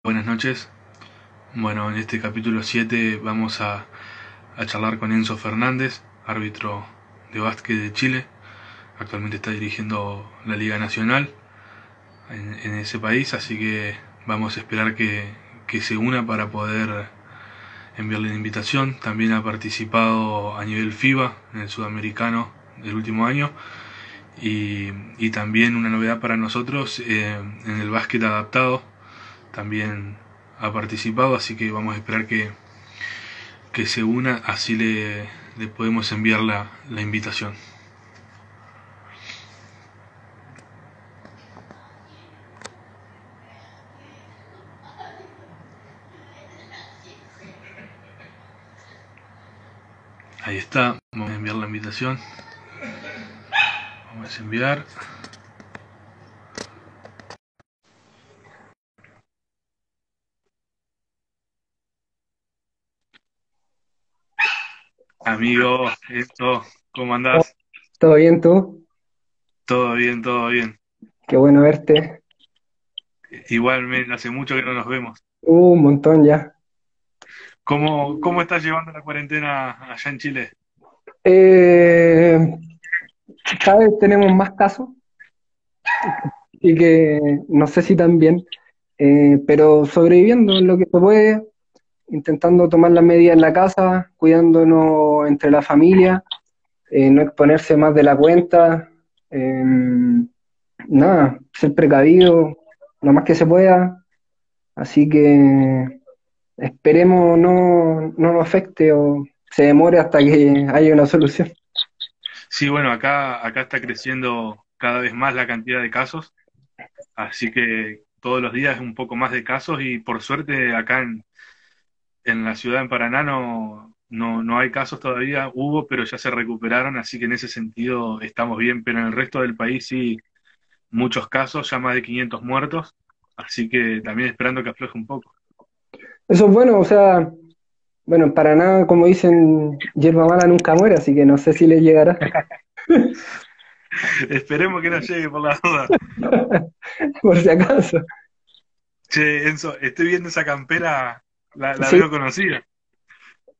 Buenas noches. Bueno, en este capítulo 7 vamos a charlar con Enzo Fernández, árbitro de básquet de Chile. Actualmente está dirigiendo la Liga Nacional en ese país, así que vamos a esperar que se una para poder enviarle la invitación. También ha participado a nivel FIBA en el sudamericano del último año. Y también una novedad para nosotros, en el básquet adaptado también ha participado, así que vamos a esperar que se una, así le podemos enviar la invitación. Ahí está, vamos a enviar la invitación. Vamos a enviar. Amigo, esto, ¿cómo Oh, andás? ¿todo bien tú? Todo bien, todo bien. Qué bueno verte. Igualmente, hace mucho que no nos vemos. Un montón ya. ¿Cómo estás llevando la cuarentena allá en Chile? Eh, Cada vez tenemos más casos y que no sé si también, pero sobreviviendo en lo que se puede, intentando tomar las medidas en la casa, cuidándonos entre la familia, no exponerse más de la cuenta, eh, nada, ser precavido lo más que se pueda. Así que esperemos no nos afecte o se demore hasta que haya una solución. Sí, bueno, acá está creciendo cada vez más la cantidad de casos, así que todos los días un poco más de casos y por suerte acá en la ciudad en Paraná no hay casos todavía, hubo, pero ya se recuperaron, así que en ese sentido estamos bien, pero en el resto del país sí, muchos casos, ya más de 500 muertos, así que también esperando que afloje un poco. Eso es bueno, o sea, bueno, para nada, como dicen, hierba mala nunca muere, así que no sé si le llegará, Esperemos que no llegue por la duda. por si acaso. Che, Enzo, estoy viendo esa campera, la Sí, veo conocida.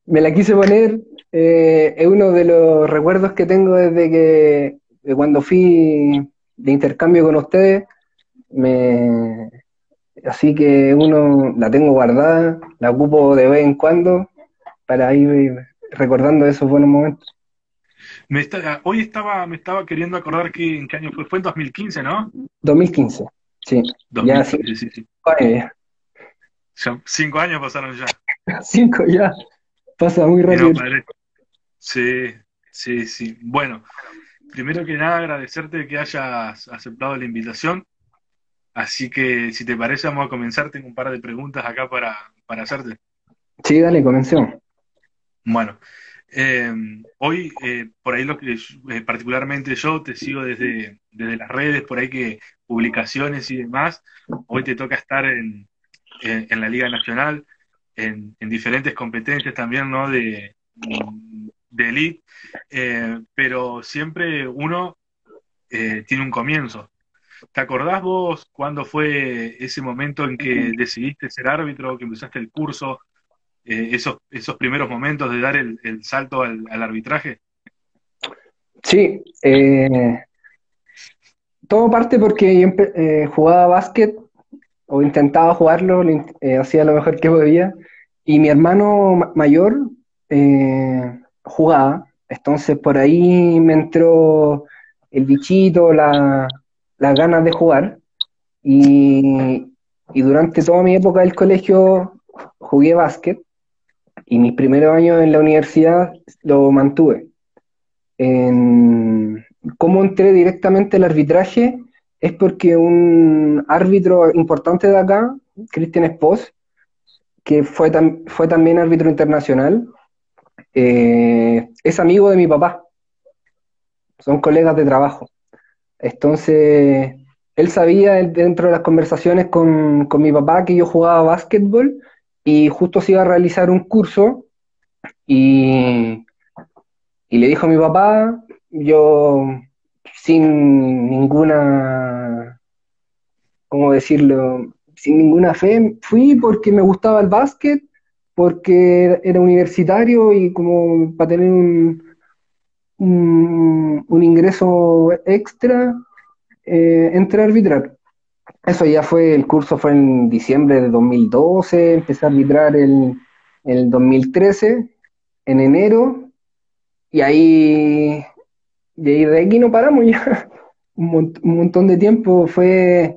me la quise poner, es uno de los recuerdos que tengo desde de cuando fui de intercambio con ustedes, me, así que uno la tengo guardada, la ocupo de vez en cuando para ir recordando esos buenos momentos. Me estaba queriendo acordar que en qué año fue en 2015, ¿no? 2015, sí, ya 2015, sí, sí. 5 años, Ya 5 años pasaron ya. ya. 5 ya, pasa muy Y no rápido. parece. Sí, sí, sí. Bueno, primero que nada agradecerte que hayas aceptado la invitación. Así que si te parece vamos a comenzar. Tengo un par de preguntas acá para hacerte. Sí, dale, comencemos. Bueno, eh, hoy por ahí particularmente yo te sigo desde las redes, por ahí que publicaciones y demás. Hoy te toca estar en la Liga Nacional, en diferentes competencias también, ¿no? De elite, pero siempre uno tiene un comienzo. ¿Te acordás vos cuándo fue ese momento en que decidiste ser árbitro, que empezaste el curso, esos primeros momentos de dar el salto al arbitraje? Sí, todo parte porque yo jugaba básquet o intentaba jugarlo, hacía lo mejor que podía, y mi hermano mayor jugaba, entonces por ahí me entró el bichito, las ganas de jugar, y, y durante toda mi época del colegio jugué básquet, y mis primeros años en la universidad lo mantuve. En cómo entré directamente al arbitraje es porque un árbitro importante de acá, Cristian Espos, que fue también árbitro internacional, es amigo de mi papá, son colegas de trabajo. Entonces, él sabía dentro de las conversaciones con mi papá que yo jugaba básquetbol y justo se iba a realizar un curso y, y le dijo a mi papá, yo sin ninguna, ¿cómo decirlo? sin ninguna fe. Fui porque me gustaba el básquet, porque era universitario y como para tener un ingreso extra, entré a arbitrar. Eso ya fue, el curso fue en diciembre de 2012, empecé a arbitrar el 2013, en enero, y ahí, de aquí no paramos ya. Un montón de tiempo. Fue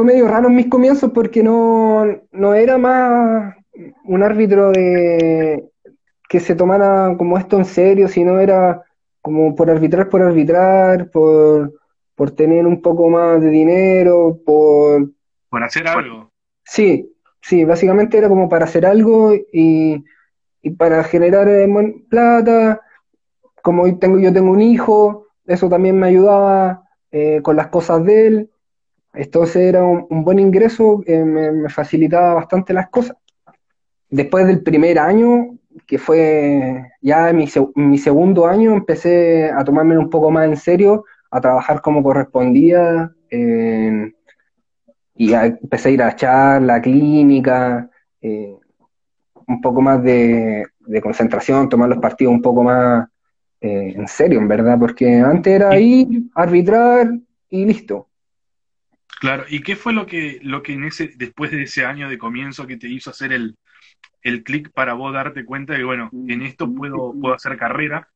medio raro en mis comienzos porque no era más un árbitro que se tomara como esto en serio, sino era como por arbitrar, por tener un poco más de dinero, Por hacer algo. Sí, sí, básicamente era como para hacer algo y para generar plata. Como yo tengo un hijo, eso también me ayudaba con las cosas de él. Entonces era un buen ingreso, me facilitaba bastante las cosas. Después del primer año, que fue ya mi segundo año, empecé a tomármelo un poco más en serio, a trabajar como correspondía, y empecé a ir a charla, clínica, un poco más de concentración, tomar los partidos un poco más en serio, en verdad, porque antes era Y, ir, arbitrar y listo. claro, ¿y qué fue lo que después de ese año de comienzo que te hizo hacer el clic para vos darte cuenta de que, bueno, en esto puedo hacer carrera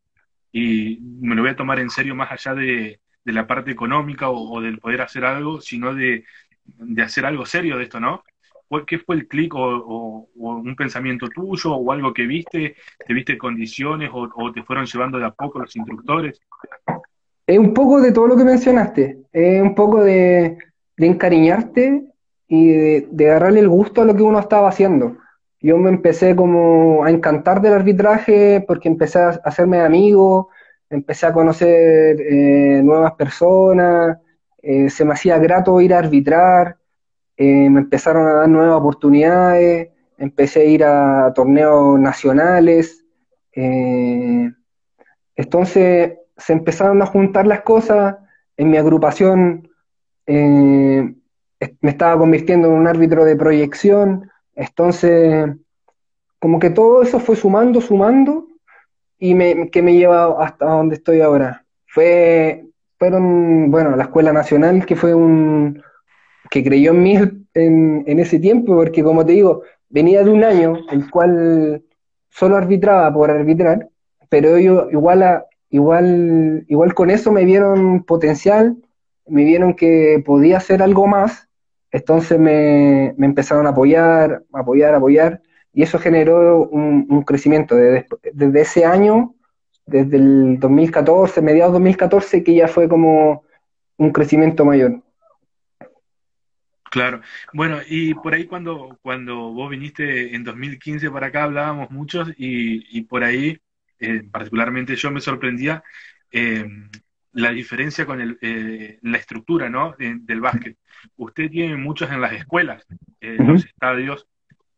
y me lo voy a tomar en serio más allá de la parte económica o del poder hacer algo, sino de hacer algo serio de esto, ¿no? ¿Qué fue el clic o un pensamiento tuyo o algo que viste? ¿Te viste condiciones o te fueron llevando de a poco los instructores? Es un poco de todo lo que mencionaste, es un poco de encariñarte y de agarrarle el gusto a lo que uno estaba haciendo. Yo me empecé como a encantar del arbitraje porque empecé a hacerme amigo, empecé a conocer nuevas personas, se me hacía grato ir a arbitrar, me empezaron a dar nuevas oportunidades, empecé a ir a torneos nacionales. eh, entonces se empezaron a juntar las cosas, en mi agrupación me estaba convirtiendo en un árbitro de proyección, entonces como que todo eso fue sumando, sumando, y que me lleva hasta donde estoy ahora. Fueron, bueno, la Escuela Nacional, que creyó en mí en ese tiempo, porque como te digo, venía de un año el cual solo arbitraba por arbitrar, pero ellos igual con eso me vieron potencial, me vieron que podía hacer algo más, entonces me empezaron a apoyar, apoyar, apoyar, y eso generó un crecimiento desde ese año, desde el 2014, mediados 2014, que ya fue como un crecimiento mayor. Claro. Bueno, y por ahí cuando vos viniste en 2015 para acá hablábamos muchos y por ahí particularmente yo me sorprendía eh, la diferencia con la estructura, ¿no? Del básquet. Usted tiene muchos en las escuelas, Ujú. los estadios,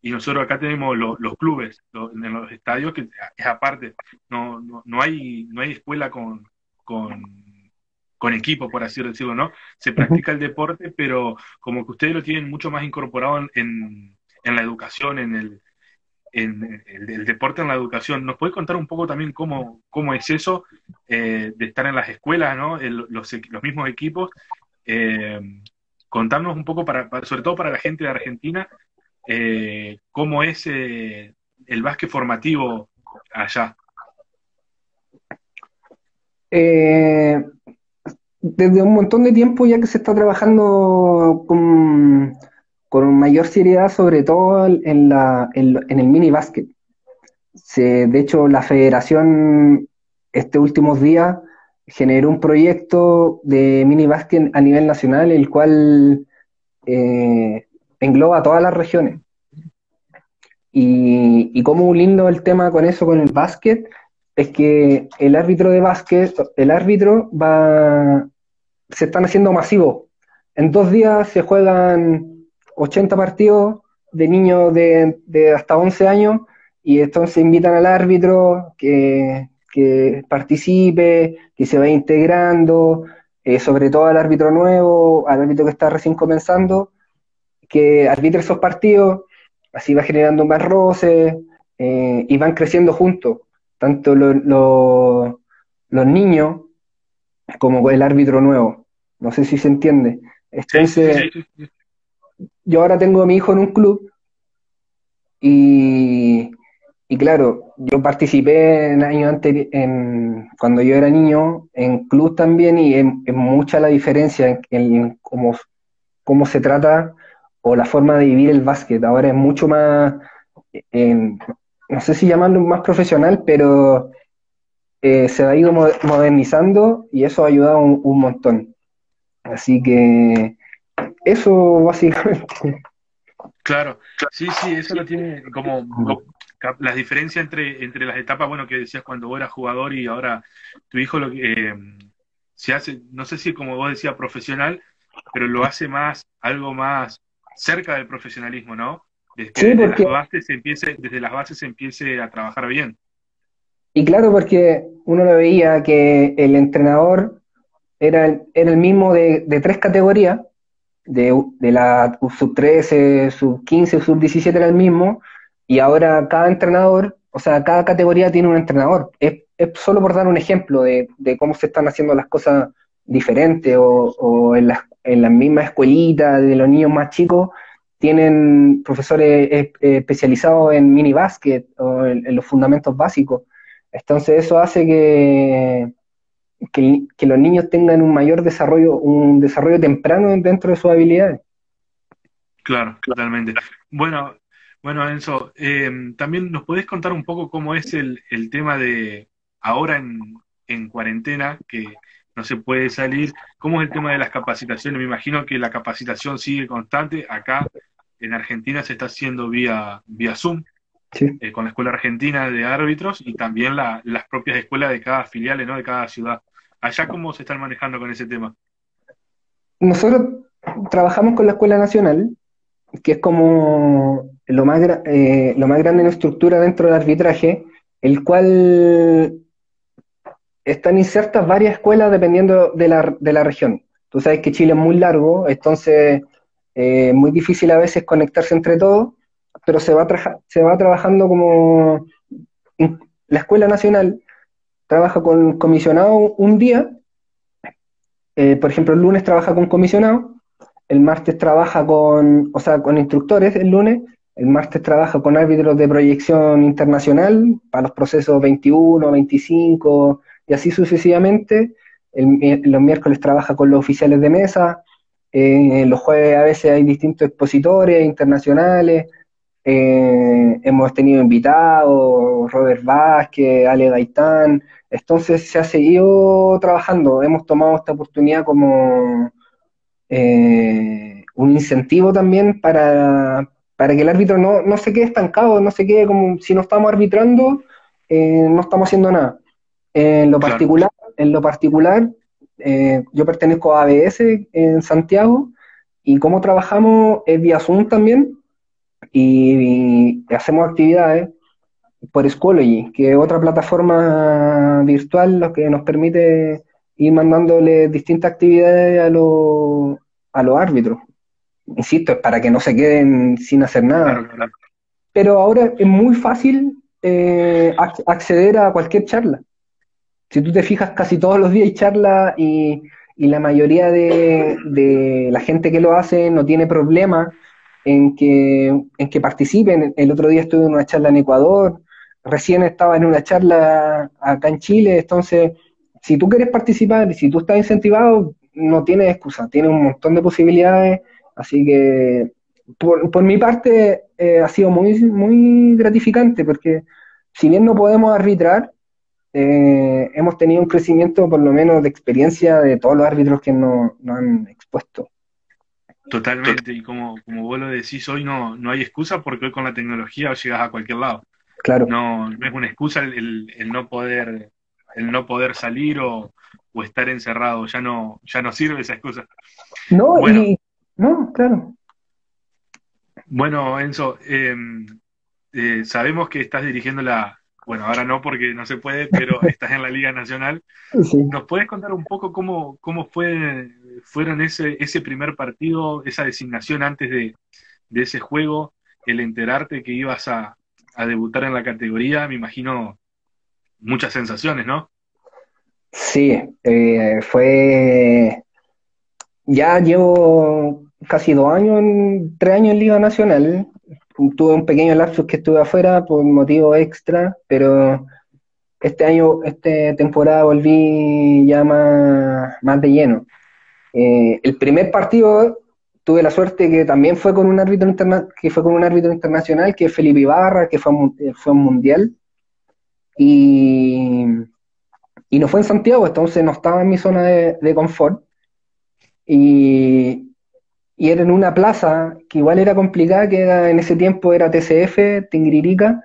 y nosotros acá tenemos los clubes en los estadios, que es aparte. No hay escuela con, con equipo, por así decirlo, ¿no? Se Ujú. practica el deporte, pero como que ustedes lo tienen mucho más incorporado en la educación, en el deporte en la educación. ¿Nos puede contar un poco también cómo es eso de estar en las escuelas, ¿no? Los mismos equipos. Eh, contarnos un poco, sobre todo para la gente de Argentina, cómo es el básquet formativo allá. Eh, Desde un montón de tiempo ya que se está trabajando con mayor seriedad, sobre todo en el mini básquet. De hecho, la federación este últimos días generó un proyecto de mini básquet a nivel nacional, el cual engloba todas las regiones. Y como un lindo el tema con eso, con el básquet, es que el árbitro de básquet, el árbitro se están haciendo masivos. En 2 días se juegan 80 partidos de niños de hasta 11 años, y entonces invitan al árbitro que participe, que se vaya integrando. sobre todo al árbitro nuevo, al árbitro que está recién comenzando, que arbitre esos partidos, así va generando más roce y van creciendo juntos, tanto los niños como el árbitro nuevo. No sé si se entiende. Sí, sí, sí, Entonces, sí, sí, sí. yo ahora tengo a mi hijo en un club y, y claro, yo participé en años anteriores, cuando yo era niño, en club también y es mucha la diferencia en cómo se trata o la forma de vivir el básquet. Ahora es mucho más, en- no sé si llamarlo más profesional, pero se ha ido modernizando y eso ha ayudado un montón. Así que eso básicamente. Claro, sí, sí, eso lo tiene como las diferencias entre las etapas, bueno, que decías cuando vos eras jugador y ahora tu hijo lo que se hace, no sé si como vos decías profesional, pero lo hace más, algo más cerca del profesionalismo, ¿no? Es que Sí, porque, desde las bases se empiece a trabajar bien. y claro, porque uno lo veía que el entrenador era el mismo de tres categorías, de la sub 13 sub 15 sub 17 era el mismo, y ahora cada entrenador, o sea, cada categoría tiene un entrenador. Es solo por dar un ejemplo de cómo se están haciendo las cosas diferentes, o en las mismas escuelitas de los niños más chicos, tienen profesores especializados en mini básquet o en los fundamentos básicos. Entonces eso hace que los niños tengan un desarrollo temprano dentro de sus habilidades. Claro, totalmente. Bueno, bueno, Enzo, también nos podés contar un poco cómo es el tema de ahora en cuarentena, que no se puede salir, cómo es el tema de las capacitaciones. Me imagino que la capacitación sigue constante. Acá en Argentina se está haciendo vía Zoom, Sí. con la Escuela Argentina de Árbitros y también las propias escuelas de cada filial, ¿no? De cada ciudad. Allá, ¿cómo se están manejando con ese tema? Nosotros trabajamos con la Escuela Nacional, que es como lo más grande en estructura dentro del arbitraje, el cual están insertas varias escuelas dependiendo de la región. Tú sabes que Chile es muy largo, entonces muy difícil a veces conectarse entre todos, pero se va trabajando como la Escuela Nacional trabaja con comisionado un día. Por ejemplo, el lunes trabaja con comisionado, el martes trabaja o sea, con instructores el lunes, el martes trabaja con árbitros de proyección internacional para los procesos 21, 25 y así sucesivamente. Los miércoles trabaja con los oficiales de mesa, los jueves a veces hay distintos expositores internacionales, hemos tenido invitados, Robert Vázquez, Ale Gaitán, entonces se ha seguido trabajando, hemos tomado esta oportunidad como un incentivo también para que el árbitro no se quede estancado, no se quede como si no estamos arbitrando, no estamos haciendo nada. En lo Claro, particular, en lo particular yo pertenezco a ABS en Santiago y cómo trabajamos es vía Zoom también y hacemos actividades por Schoology, que es otra plataforma virtual lo que nos permite ir mandándole distintas actividades a los árbitros. Insisto, es para que no se queden sin hacer nada. claro, claro. Pero ahora es muy fácil acceder a cualquier charla. Si tú te fijas, casi todos los días hay charla y la mayoría de la gente que lo hace no tiene problema en que participen. El otro día estuve en una charla en Ecuador, recién estaba en una charla acá en Chile, entonces, si tú quieres participar y si tú estás incentivado, no tienes excusa, tienes un montón de posibilidades, así que por mi parte ha sido muy, muy gratificante porque si bien no podemos arbitrar, hemos tenido un crecimiento por lo menos de experiencia de todos los árbitros que nos han expuesto. Totalmente, y como vos lo decís, hoy no hay excusa porque hoy con la tecnología llegas a cualquier lado. Claro. No es una excusa el no poder salir o estar encerrado, ya no sirve esa excusa. No, Bueno, no, claro. bueno, Enzo, sabemos que estás dirigiendo bueno, ahora no porque no se puede, pero estás en la Liga Nacional. Sí. ¿Nos puedes contar un poco cómo fueron ese primer partido, esa designación antes de ese juego, el enterarte que ibas a debutar en la categoría? Me imagino muchas sensaciones, ¿no? Sí, fue. Ya llevo casi 2 años, 3 años en Liga Nacional. Tuve un pequeño lapsus que estuve afuera por motivo extra, pero este año, esta temporada volví ya más de lleno. El primer partido tuve la suerte que también fue con un árbitro que fue con un árbitro internacional, que es Felipe Ibarra, que fue un mundial, y, y no fue en Santiago, entonces no estaba en mi zona de confort. Y, y era en una plaza que igual era complicada, que en ese tiempo era TCF, Tingririca,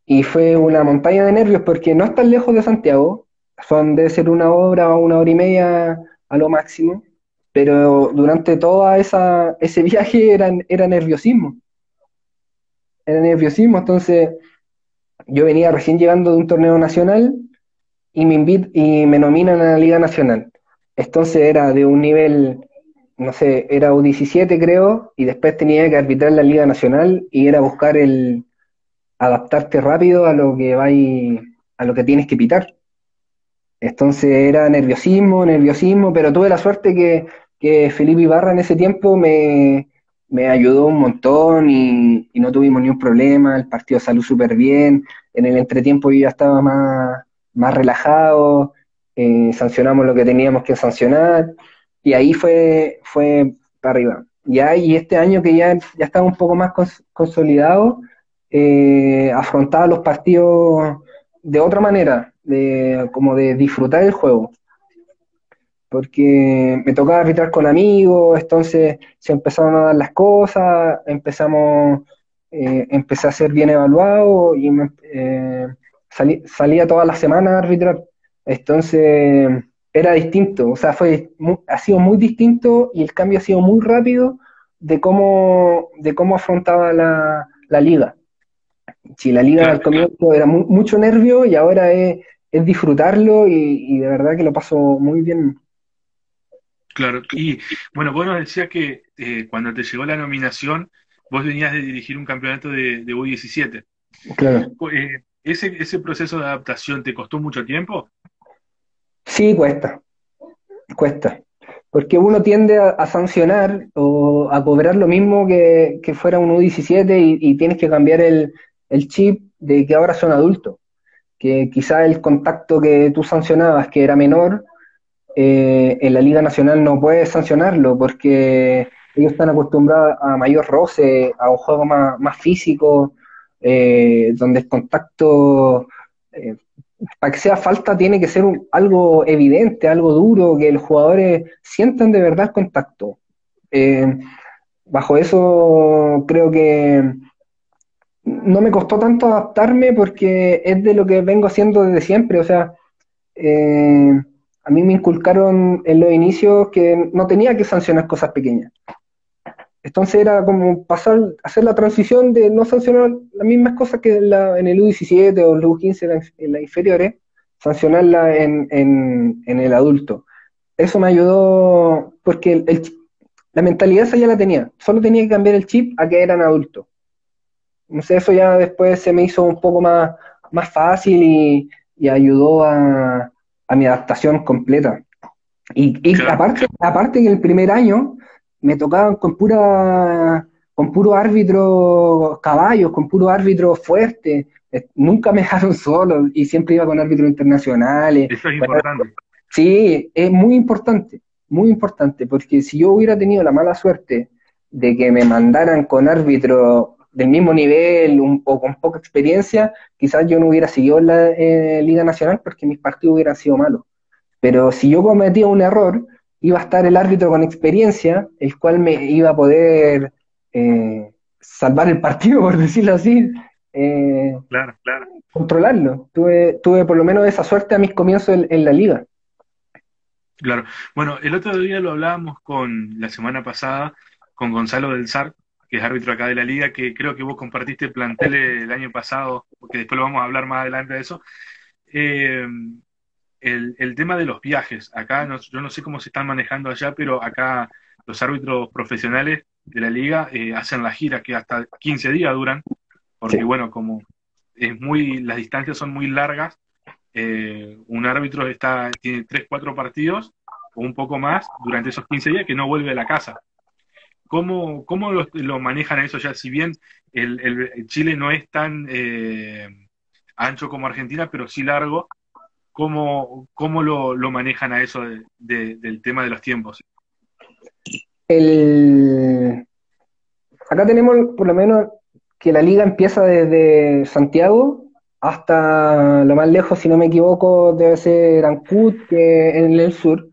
y fue una montaña de nervios porque no es tan lejos de Santiago, debe ser 1 hora o 1 hora y media a lo máximo, pero durante ese viaje era nerviosismo, entonces yo venía recién llegando de un torneo nacional y me nominan a la Liga Nacional. Entonces era de un nivel, no sé, era U17 creo, y después tenía que arbitrar la Liga Nacional y era buscar el adaptarte rápido a lo que tienes que pitar. Entonces era nerviosismo, pero tuve la suerte que Felipe Ibarra en ese tiempo me ayudó un montón y no tuvimos ni un problema, el partido salió súper bien, en el entretiempo yo ya estaba más relajado, sancionamos lo que teníamos que sancionar y ahí fue para arriba. Ya, y este año que ya estaba un poco más consolidado, afrontaba los partidos de otra manera, como de disfrutar el juego, porque me tocaba arbitrar con amigos, entonces se empezaron a dar las cosas, empecé a ser bien evaluado y salía todas las semanas a arbitrar. Entonces era distinto, o sea, ha sido muy distinto y el cambio ha sido muy rápido de cómo afrontaba la liga. Si la liga al Claro, comienzo era mucho nervio y ahora es disfrutarlo y de verdad que lo paso muy bien. claro. Y bueno, vos nos decías que cuando te llegó la nominación, vos venías de dirigir un campeonato de U17. Claro. ¿Ese proceso de adaptación te costó mucho tiempo? Sí, cuesta. Porque uno tiende a sancionar o a cobrar lo mismo que fuera un U17 y tienes que cambiar el chip de que ahora son adultos. Que quizá el contacto que tú sancionabas, que era menor, en la Liga Nacional no puedes sancionarlo porque ellos están acostumbrados a mayor roce, a un juego más físico, donde el contacto, eh, para que sea falta, tiene que ser algo evidente, algo duro, que los jugadores sientan de verdad el contacto. Eh, Bajo eso creo que no me costó tanto adaptarme porque es de lo que vengo haciendo desde siempre, o sea, eh, a mí me inculcaron en los inicios que no tenía que sancionar cosas pequeñas. Entonces era como hacer la transición de no sancionar las mismas cosas que en el U17 o el U15 en las inferiores, sancionarla en el adulto. Eso me ayudó porque la mentalidad esa ya la tenía, solo tenía que cambiar el chip a que eran adultos. No sé, eso ya después se me hizo un poco más fácil y ayudó a mi adaptación completa. Y Claro, aparte que el primer año me tocaban con puro árbitro caballos, con puro árbitro fuerte. Nunca me dejaron solo y siempre iba con árbitros internacionales. eso es Bueno, importante. sí, es muy importante, porque si yo hubiera tenido la mala suerte de que me mandaran con árbitro del mismo nivel o con poca experiencia, quizás yo no hubiera seguido en la Liga Nacional porque mis partidos hubieran sido malos. Pero si yo cometía un error, iba a estar el árbitro con experiencia, el cual me iba a poder salvar el partido, por decirlo así, eh, Claro. controlarlo. Tuve por lo menos esa suerte a mis comienzos en la liga. Claro. Bueno, el otro día lo hablábamos la semana pasada con Gonzalo del SAR, que es árbitro acá de la liga, que creo que vos compartiste plantel el año pasado, porque después lo vamos a hablar más adelante de eso. Eh, el tema de los viajes, acá yo no sé cómo se están manejando allá, pero acá los árbitros profesionales de la liga hacen las giras que hasta 15 días duran, porque Sí. bueno, como las distancias son muy largas, un árbitro tiene 3 4 partidos o un poco más durante esos 15 días que no vuelve a la casa. ¿Cómo lo manejan a eso ya? Si bien el Chile no es tan ancho como Argentina, pero sí largo, ¿cómo lo manejan a eso del tema de los tiempos? El, Acá tenemos por lo menos que la liga empieza desde Santiago hasta lo más lejos, si no me equivoco, debe ser Ancud, que en el sur.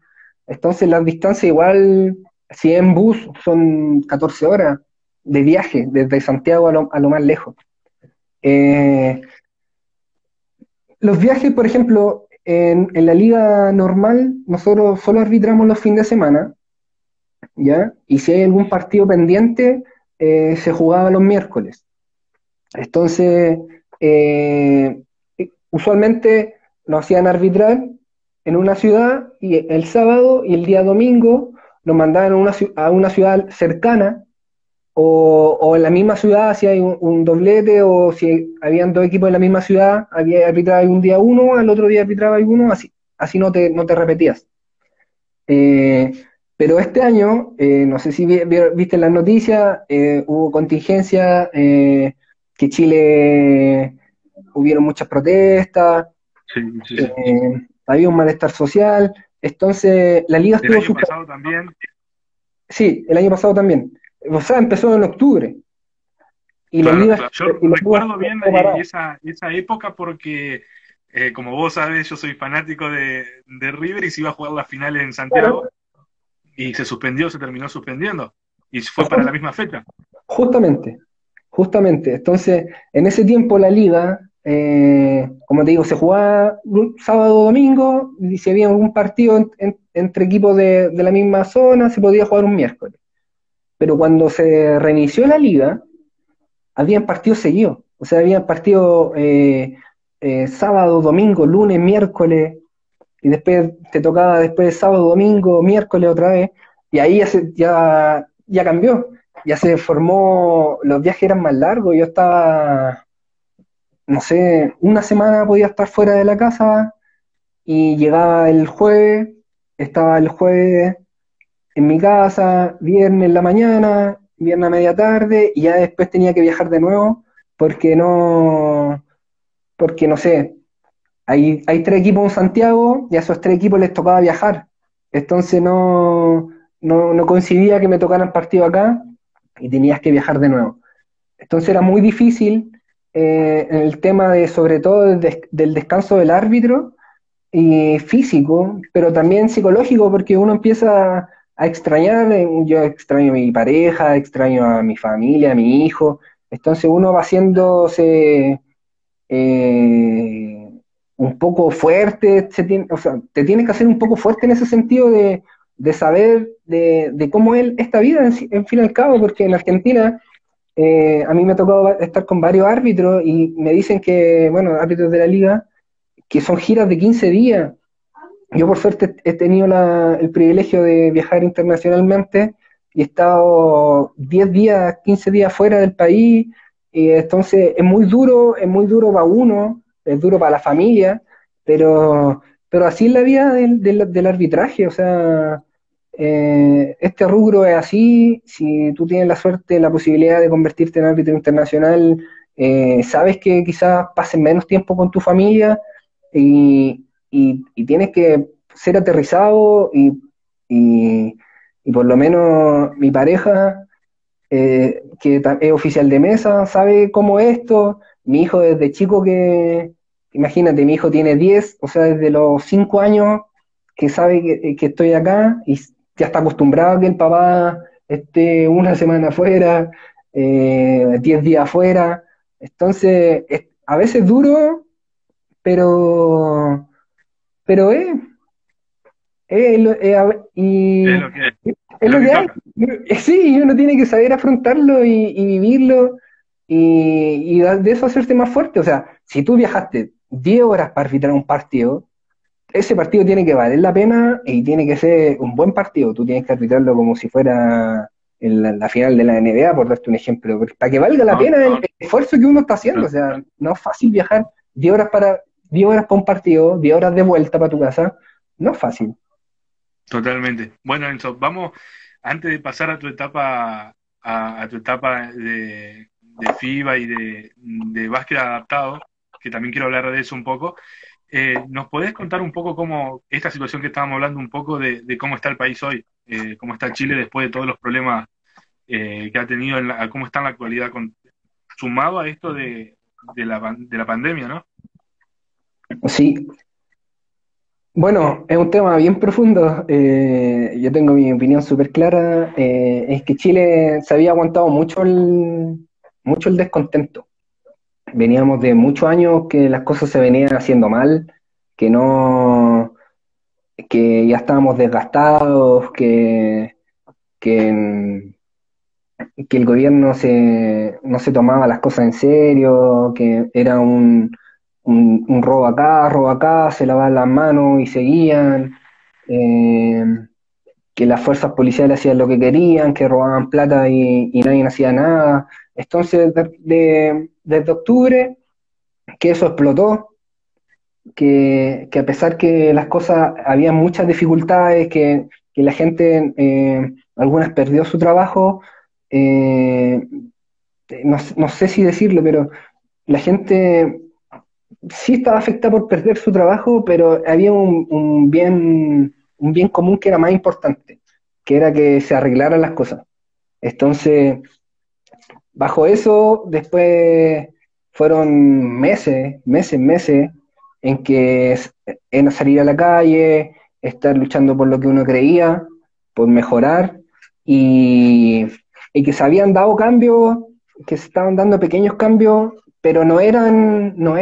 Entonces las distancias igual, si en bus, son 14 horas de viaje desde Santiago a lo más lejos. Eh, los viajes, por ejemplo, en la liga normal, nosotros solo arbitramos los fines de semana, ¿ya? Y si hay algún partido pendiente, se jugaba los miércoles. Entonces, eh, usualmente nos hacían arbitrar en una ciudad y el sábado y el día domingo nos mandaban a una ciudad cercana o en la misma ciudad si hay un doblete o si habían dos equipos en la misma ciudad, había arbitrado un día uno, al otro día arbitraba uno, así no te repetías. Eh, pero este año, no sé si viste en las noticias, hubo contingencia, que Chile hubieron muchas protestas, Sí, sí, sí. había un malestar social, entonces la liga El estuvo año súper. pasado también. Sí, el año pasado también. O sea, empezó en octubre y la Claro, liga, claro. Yo y la liga recuerdo bien estuvo parada. esa época porque, como vos sabés, yo soy fanático de River y se iba a jugar la final en Santiago Claro, y se terminó suspendiendo y fue para la misma fecha. justamente, justamente. Entonces, en ese tiempo la liga, como te digo, se jugaba sábado o domingo, y si había algún partido entre equipos de la misma zona, se podía jugar un miércoles. Pero cuando se reinició la liga, habían partidos seguidos. O sea, habían partidos sábado, domingo, lunes, miércoles, y después te tocaba después sábado, domingo, miércoles otra vez, y ahí ya cambió. Ya se formó, los viajes eran más largos, yo estaba, no sé, una semana podía estar fuera de la casa y llegaba el jueves, estaba el jueves en mi casa, viernes en la mañana, viernes a media tarde, y ya después tenía que viajar de nuevo porque porque no sé, hay tres equipos en Santiago y a esos tres equipos les tocaba viajar. Entonces no coincidía que me tocaran partido acá y tenías que viajar de nuevo. Entonces era muy difícil en el tema de, sobre todo, del descanso del árbitro y físico, pero también psicológico, porque uno empieza a extrañar, yo extraño a mi pareja, extraño a mi familia, a mi hijo, entonces uno va haciéndose eh, un poco fuerte, o sea, te tienes que hacer un poco fuerte en ese sentido de saber de cómo es esta vida, en fin y al cabo, porque en Argentina a mí me ha tocado estar con varios árbitros y me dicen que, bueno, árbitros de la liga, que son giras de 15 días. Yo por suerte he tenido el privilegio de viajar internacionalmente y he estado 10 días, 15 días fuera del país, y entonces es muy duro para uno, es duro para la familia, pero así es la vida del arbitraje, o sea, este rubro es así, si tú tienes la suerte, la posibilidad de convertirte en árbitro internacional, sabes que quizás pases menos tiempo con tu familia y tienes que ser aterrizado y, y por lo menos mi pareja, es oficial de mesa, sabe cómo es esto. Mi hijo desde chico imagínate, mi hijo tiene 10, o sea, desde los 5 años que sabe que estoy acá y ya está acostumbrado a que el papá esté una semana afuera, 10 días afuera. Entonces, a veces duro, pero, pero Y Es lo que es, es es lo lo que que hay. toca. Sí, y uno tiene que saber afrontarlo y vivirlo y de eso hacerse más fuerte. O sea, si tú viajaste 10 horas para arbitrar un partido, ese partido tiene que valer la pena y tiene que ser un buen partido. Tú tienes que arbitrarlo como si fuera la final de la NBA, por darte un ejemplo, para que valga la No, pena el esfuerzo que uno está haciendo. O no, sea, no es fácil viajar 10 horas para, 10 horas para un partido, 10 horas de vuelta para tu casa. No es fácil. totalmente. Bueno, Enzo, vamos, antes de pasar a tu etapa, a tu etapa de FIBA y de básquet adaptado, que también quiero hablar de eso un poco. ¿Nos podés contar un poco cómo, esta situación que estábamos hablando, un poco de cómo está el país hoy, cómo está Chile después de todos los problemas que ha tenido, cómo está en la actualidad, sumado a esto de la pandemia, ¿no? Sí, bueno, es un tema bien profundo. Yo tengo mi opinión súper clara. Es que Chile se había aguantado mucho el descontento. Veníamos de muchos años que las cosas se venían haciendo mal, que no, que ya estábamos desgastados, que, que el gobierno no se tomaba las cosas en serio, que era un robo acá, se lavaban las manos y seguían, eh, que las fuerzas policiales hacían lo que querían, que robaban plata y nadie hacía nada. Entonces, desde octubre, que eso explotó, que a pesar que las cosas, había muchas dificultades, que la gente, algunas perdió su trabajo, eh, no sé si decirlo, pero la gente sí estaba afectada por perder su trabajo, pero había un bien común que era más importante, que era que se arreglaran las cosas. Entonces, bajo eso, después fueron meses en salir a la calle, estar luchando por lo que uno creía, por mejorar, y, y que se habían dado cambios, que se estaban dando pequeños cambios, pero no eran lo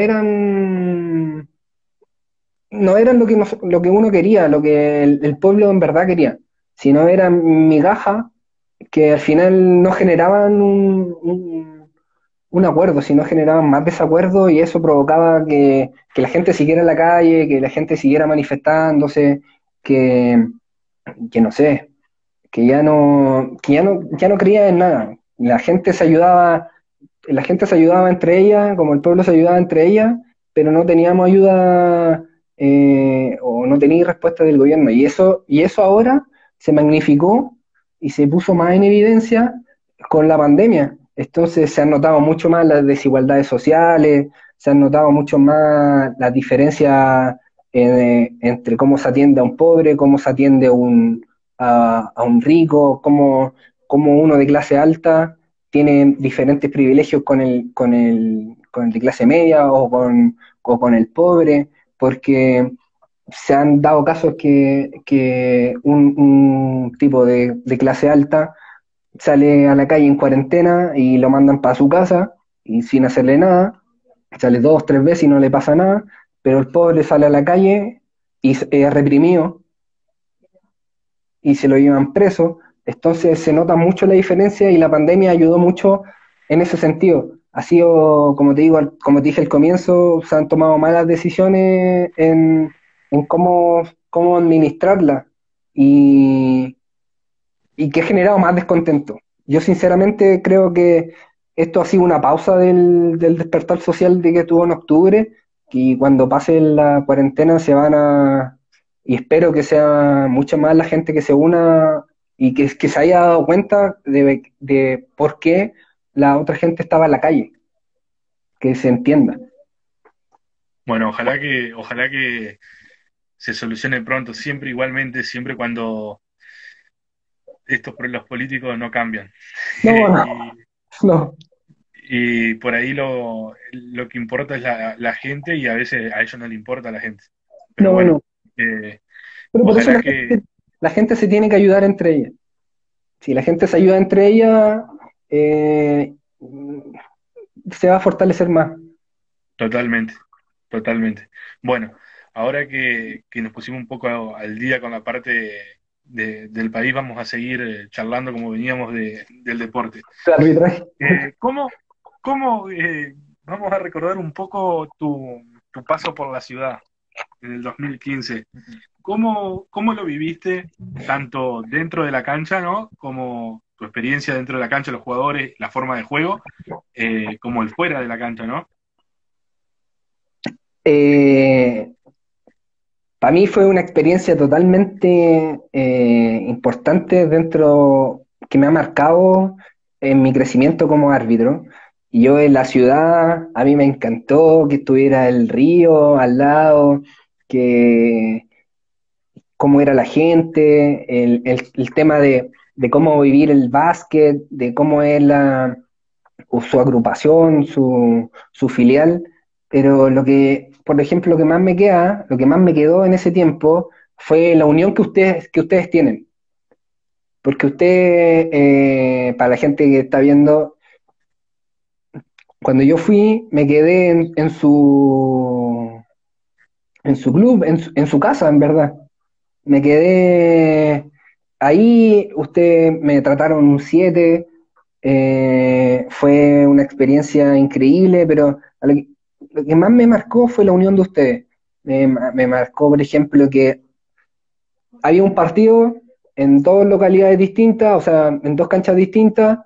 que uno quería, lo que el pueblo en verdad quería, sino eran migajas que al final no generaban un acuerdo, sino generaban más desacuerdo y eso provocaba que la gente siguiera en la calle, que la gente siguiera manifestándose, que, que no sé, ya no creía en nada. La gente se ayudaba entre ellas, como el pueblo se ayudaba entre ellas, pero no teníamos ayuda o no tenía respuesta del gobierno. Y eso ahora se magnificó y se puso más en evidencia con la pandemia. Entonces se han notado mucho más las desigualdades sociales, se han notado mucho más las diferencias entre cómo se atiende a un pobre, cómo se atiende a un rico, cómo uno de clase alta tiene diferentes privilegios con el de clase media o con el pobre, porque se han dado casos que un tipo de clase alta sale a la calle en cuarentena y lo mandan para su casa y sin hacerle nada, sale dos, tres veces y no le pasa nada, pero el pobre sale a la calle y es reprimido y se lo llevan preso. Entonces se nota mucho la diferencia y la pandemia ayudó mucho en ese sentido. Ha sido, como te digo, como te dije al comienzo, se han tomado malas decisiones en cómo administrarla y, y que ha generado más descontento. Yo sinceramente creo que esto ha sido una pausa del despertar social de que tuvo en octubre, y cuando pase la cuarentena y espero que sea mucha más la gente que se una y que se haya dado cuenta de por qué la otra gente estaba en la calle, que se entienda. Bueno, ojalá que se solucione pronto, siempre igualmente, siempre cuando los políticos no cambian. No, no, Y, no, y por ahí lo que importa es la gente y a veces a ellos no le importa a la gente. Pero no, bueno, no. eh, Pero por eso ojalá que, la gente se tiene que ayudar entre ellas. Si la gente se ayuda entre ellas, eh, se va a fortalecer más. totalmente, totalmente. Bueno. ahora que nos pusimos un poco al día con la parte del país, vamos a seguir charlando como veníamos del deporte. El arbitraje. ¿Cómo, vamos a recordar un poco tu paso por la ciudad en el 2015? ¿Cómo lo viviste, tanto dentro de la cancha, ¿no? Como tu experiencia dentro de la cancha, los jugadores, la forma de juego, como el fuera de la cancha, ¿no? Eh, para mí fue una experiencia totalmente importante dentro, que me ha marcado en mi crecimiento como árbitro. Y yo en la ciudad, a mí me encantó que estuviera el río al lado, que cómo era la gente, el tema de cómo vivir el básquet, de cómo es su agrupación, su filial, pero lo que, por ejemplo, lo que más me queda, lo que más me quedó en ese tiempo fue la unión que ustedes tienen. Porque usted, para la gente que está viendo, cuando yo fui, me quedé en su club, en su casa, en verdad. Me quedé ahí, usted me trataron un 7, fue una experiencia increíble, pero lo que más me marcó fue la unión de ustedes. Me marcó, por ejemplo, que había un partido en dos localidades distintas, o sea, en dos canchas distintas,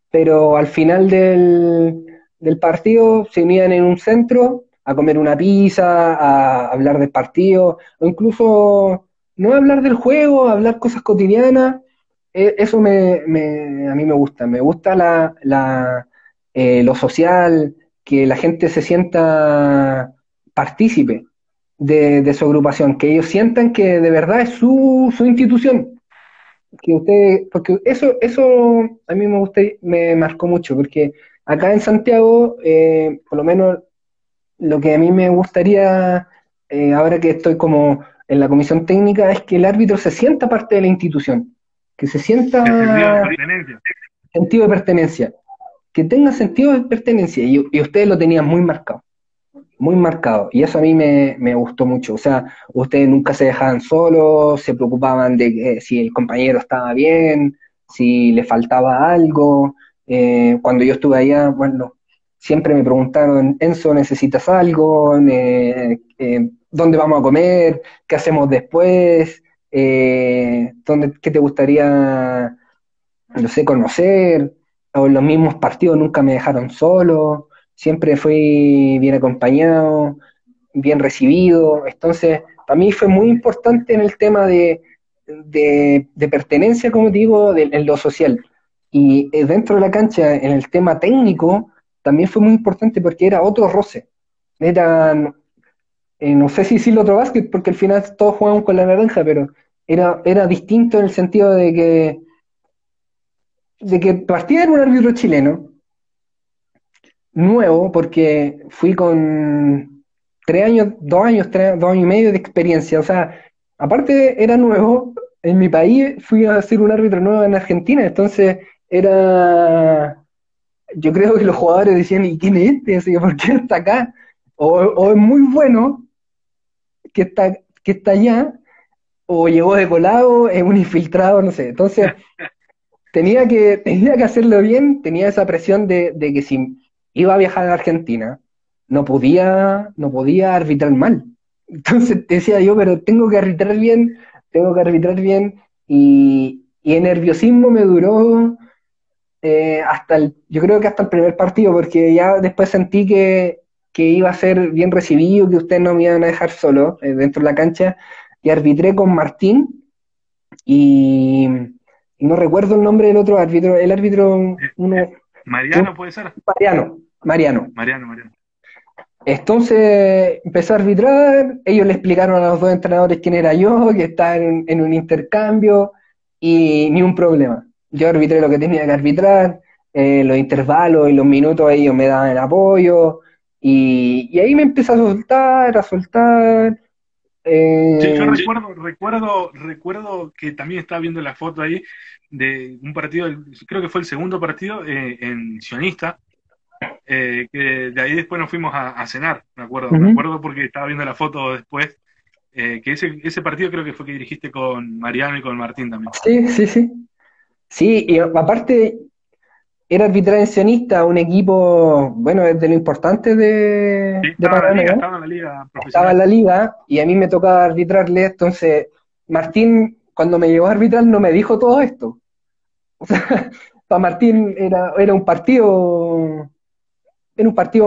pero al final del partido se unían en un centro a comer una pizza, a hablar del partido, o incluso no hablar del juego, hablar cosas cotidianas. Eso a mí me gusta lo social, que la gente se sienta partícipe de su agrupación, que ellos sientan que de verdad es su institución, que usted, porque eso a mí me gusta, me marcó mucho, porque acá en Santiago, por lo menos lo que a mí me gustaría, ahora que estoy como en la comisión técnica, es que el árbitro se sienta parte de la institución, que se El sentido de sienta pertenencia. sentido de pertenencia, que tenga sentido de pertenencia, y ustedes lo tenían muy marcado. Muy marcado, y eso a mí me gustó mucho. O sea, ustedes nunca se dejaban solos, se preocupaban de que, si el compañero estaba bien, si le faltaba algo. Cuando yo estuve allá, bueno, siempre me preguntaron, Enzo, ¿necesitas algo? ¿Dónde vamos a comer? ¿Qué hacemos después? ¿Qué te gustaría, no sé, conocer? O en los mismos partidos nunca me dejaron solo, siempre fui bien acompañado, bien recibido. Entonces, para mí fue muy importante en el tema de pertenencia, como te digo, en lo social. Y dentro de la cancha, en el tema técnico, también fue muy importante porque era otro roce. Era, no sé si decirlo otro básquet, porque al final todos jugaban con la naranja, pero era distinto en el sentido de que partía era un árbitro chileno, nuevo, porque fui con 3 años, 2 años, 2 años y medio de experiencia. O sea, aparte era nuevo, en mi país fui a ser un árbitro nuevo en Argentina, entonces yo creo que los jugadores decían, ¿y quién es este? Así, ¿por qué está acá? O es muy bueno que está allá, o llegó de colado, es un infiltrado, no sé. Entonces, tenía que hacerlo bien, tenía esa presión de que si iba a viajar a Argentina, no podía arbitrar mal. Entonces decía yo, pero tengo que arbitrar bien, y el nerviosismo me duró yo creo que hasta el primer partido, porque ya después sentí que iba a ser bien recibido, que ustedes no me iban a dejar solo dentro de la cancha, y arbitré con Martín, y no recuerdo el nombre del otro árbitro, el árbitro, Eh, uno, eh, Mariano puede ser. Mariano. Mariano. Entonces empecé a arbitrar, ellos le explicaron a los dos entrenadores quién era yo, que estaba en un intercambio, y ni un problema. Yo arbitré lo que tenía que arbitrar, los intervalos y los minutos ellos me daban el apoyo, y ahí me empecé a soltar, a soltar. Sí, yo eh, recuerdo que también estaba viendo la foto ahí de un partido, creo que fue el segundo partido en Sionista, que de ahí después nos fuimos a cenar, me Ujú. acuerdo porque estaba viendo la foto después que ese partido creo que fue que dirigiste con Mariano y con Martín también. Sí, sí, sí. Sí, y aparte era arbitrar en Sionista, un equipo, bueno, es de lo importante Sí, de Paraná, estaba en la liga estaba en profesional. la liga y a mí me tocaba arbitrarle, entonces Martín, cuando me llevó a arbitrar, no me dijo todo esto. O sea, para Martín era un partido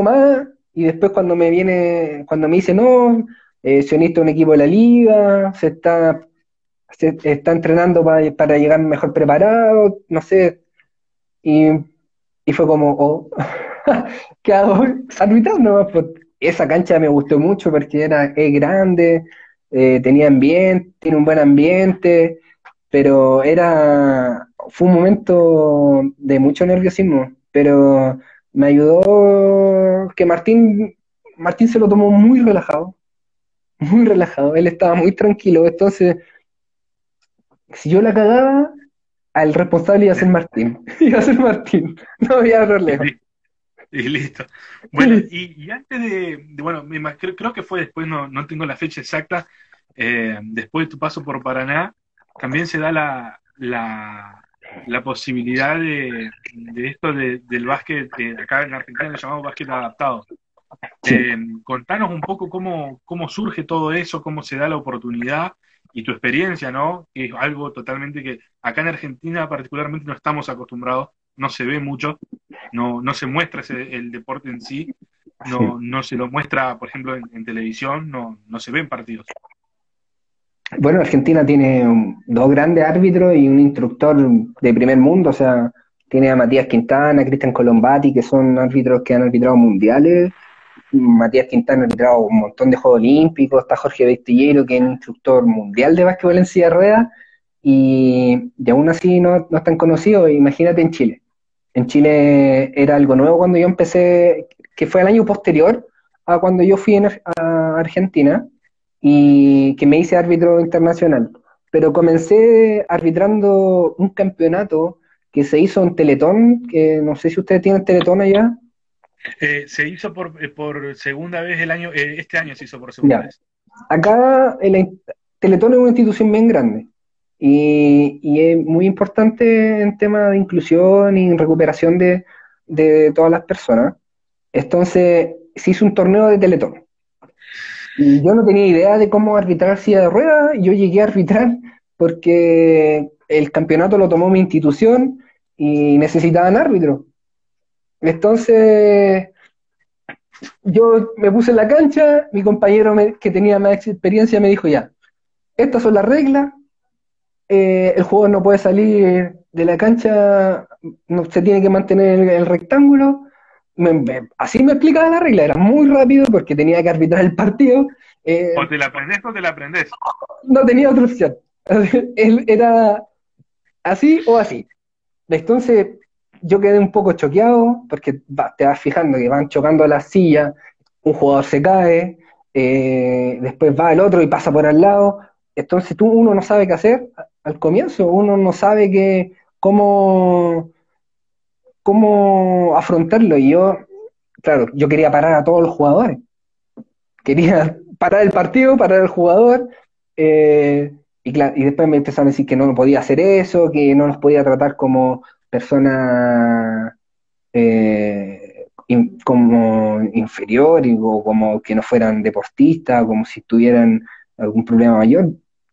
más, y después cuando me dice, no, Sionista es un equipo de la liga, se está entrenando para llegar mejor preparado, no sé, y, y fue como, oh, ¿qué hago? Arbitrar nomás, pues. Esa cancha me gustó mucho porque es grande, tenía ambiente, tiene un buen ambiente, pero fue un momento de mucho nerviosismo, pero me ayudó que Martín se lo tomó muy relajado, él estaba muy tranquilo, entonces si yo la cagaba, al responsable iba a ser Martín, iba a ser Martín, no había Y, problema. li- y listo. Bueno, y antes bueno, creo que fue después, no tengo la fecha exacta, después de tu paso por Paraná, también se da la posibilidad de esto del básquet, acá en Argentina lo llamamos básquet adaptado. Sí. Contanos un poco cómo surge todo eso, cómo se da la oportunidad y tu experiencia, ¿no? Que es algo totalmente que acá en Argentina particularmente no estamos acostumbrados, no se ve mucho, no se muestra el deporte en sí, Sí. no se lo muestra, por ejemplo, en televisión, no se ven partidos. Bueno, Argentina tiene dos grandes árbitros y un instructor de primer mundo, o sea, tiene a Matías Quintana, Cristian Colombati, que son árbitros que han arbitrado mundiales. Matías Quintana ha arbitrado un montón de Juegos Olímpicos, está Jorge Vestillero, que es instructor mundial de básquetbol en silla de ruedas, y aún así no es tan conocido. Imagínate en Chile. En Chile era algo nuevo cuando yo empecé, que fue el año posterior a cuando yo fui a Argentina y que me hice árbitro internacional. Pero comencé arbitrando un campeonato que se hizo en Teletón, que no sé si ustedes tienen Teletón allá. Se hizo por segunda vez este año se hizo por segunda Ya, vez. acá Teletón es una institución bien grande y es muy importante en temas de inclusión y recuperación de todas las personas. Entonces, se hizo un torneo de Teletón. Y yo no tenía idea de cómo arbitrar silla de ruedas. Yo llegué a arbitrar porque el campeonato lo tomó mi institución y necesitaban árbitro. Entonces, yo me puse en la cancha, mi compañero que tenía más experiencia me dijo, ya, estas son las reglas, el jugador no puede salir de la cancha, no se tiene que mantener en el rectángulo. Así me explicaba la regla, era muy rápido porque tenía que arbitrar el partido. O eh, te la aprendés o te la aprendés. no tenía otra opción. Él era así o así. Entonces yo quedé un poco choqueado porque te vas fijando que van chocando las sillas, un jugador se cae, después va el otro y pasa por al lado. Entonces uno no sabe qué hacer al comienzo, uno no sabe cómo afrontarlo. Y yo, claro, yo quería parar a todos los jugadores, quería parar el partido, parar el jugador, y después me empezaron a decir que no podía hacer eso, que no nos podía tratar como personas como inferior o como que no fueran deportistas, como si tuvieran algún problema mayor.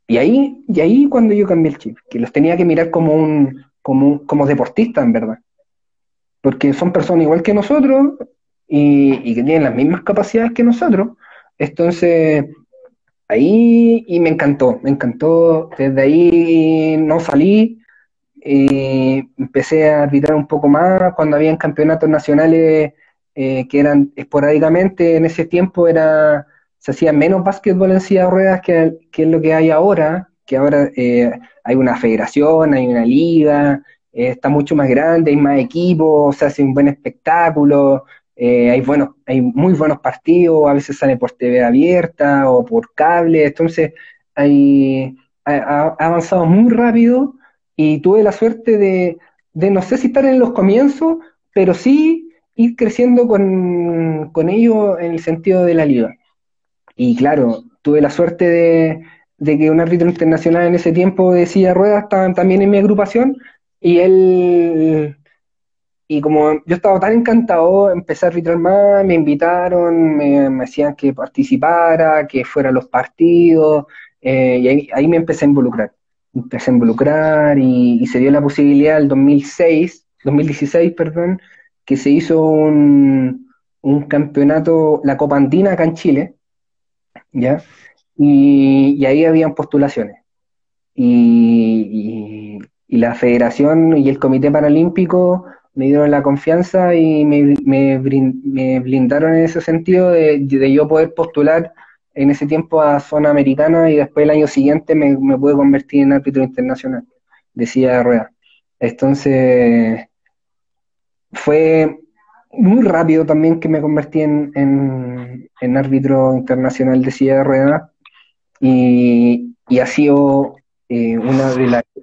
Y ahí cuando yo cambié el chip, que los tenía que mirar como deportistas en verdad, porque son personas igual que nosotros y que tienen las mismas capacidades que nosotros. Entonces, ahí y me encantó, desde ahí no salí, empecé a arbitrar un poco más cuando habían campeonatos nacionales que eran esporádicamente. En ese tiempo se hacía menos básquetbol en silla de ruedas que es lo que hay ahora, que ahora hay una federación, hay una liga, está mucho más grande, hay más equipos, se hace un buen espectáculo, hay muy buenos partidos, a veces salen por TV abierta o por cable. Entonces ha avanzado muy rápido y tuve la suerte de no sé si estar en los comienzos, pero sí ir creciendo con ellos en el sentido de la liga. Y claro, tuve la suerte de que un árbitro internacional en ese tiempo de silla de ruedas estaba también en mi agrupación, y él, y como yo estaba tan encantado, empecé a arbitrar más, me invitaron, me decían que participara, que fuera a los partidos, y ahí me empecé a involucrar. Empecé a involucrar y se dio la posibilidad el 2016, perdón, que se hizo un campeonato, la Copa Andina acá en Chile, ¿ya? Y ahí habían postulaciones. Y la federación y el Comité Paralímpico me dieron la confianza y me blindaron en ese sentido de yo poder postular en ese tiempo a zona americana, y después el año siguiente me pude convertir en árbitro internacional de silla de ruedas. Entonces fue muy rápido también que me convertí en árbitro internacional de silla de ruedas, y ha sido uno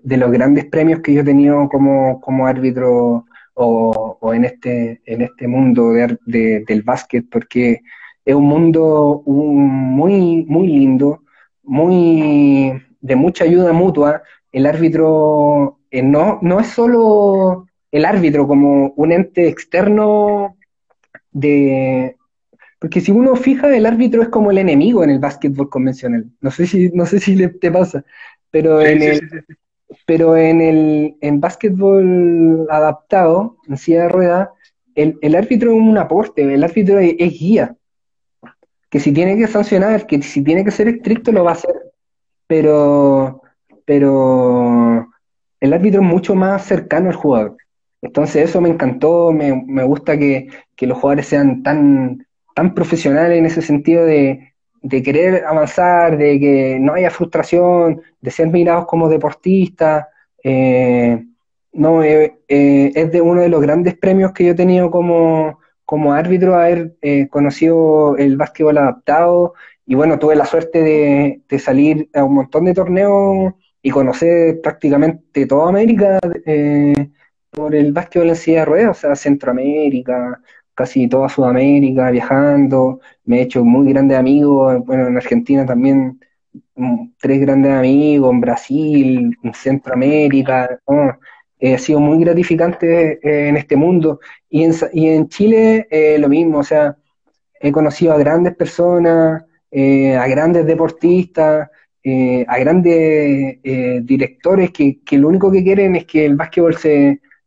de los grandes premios que yo he tenido como árbitro, o en este mundo del básquet, porque es un mundo muy, muy lindo, de mucha ayuda mutua. El árbitro no es solo el árbitro como un ente externo de, porque si uno fija, el árbitro es como el enemigo en el básquetbol convencional. No sé si te pasa, pero Sí, sí, sí, sí, sí. en básquetbol adaptado, en silla de ruedas, el árbitro es un aporte, el árbitro es guía, que si tiene que sancionar, que si tiene que ser estricto, lo va a hacer, pero, pero el árbitro es mucho más cercano al jugador. Entonces eso me encantó, me gusta que los jugadores sean tan profesionales en ese sentido de querer avanzar, de que no haya frustración, de ser mirados como deportistas. Eh, no, es de uno de los grandes premios que yo he tenido como árbitro, haber conocido el básquetbol adaptado. Y bueno, tuve la suerte de salir a un montón de torneos y conocer prácticamente toda América, por el básquetbol en silla de ruedas, o sea, Centroamérica, casi toda Sudamérica, viajando. Me he hecho muy grandes amigos, bueno, en Argentina también, tres grandes amigos, en Brasil, en Centroamérica, ¿no? Ha sido muy gratificante en este mundo. Y en Chile lo mismo, o sea, he conocido a grandes personas, a grandes deportistas, a grandes directores que lo único que quieren es que el básquetbol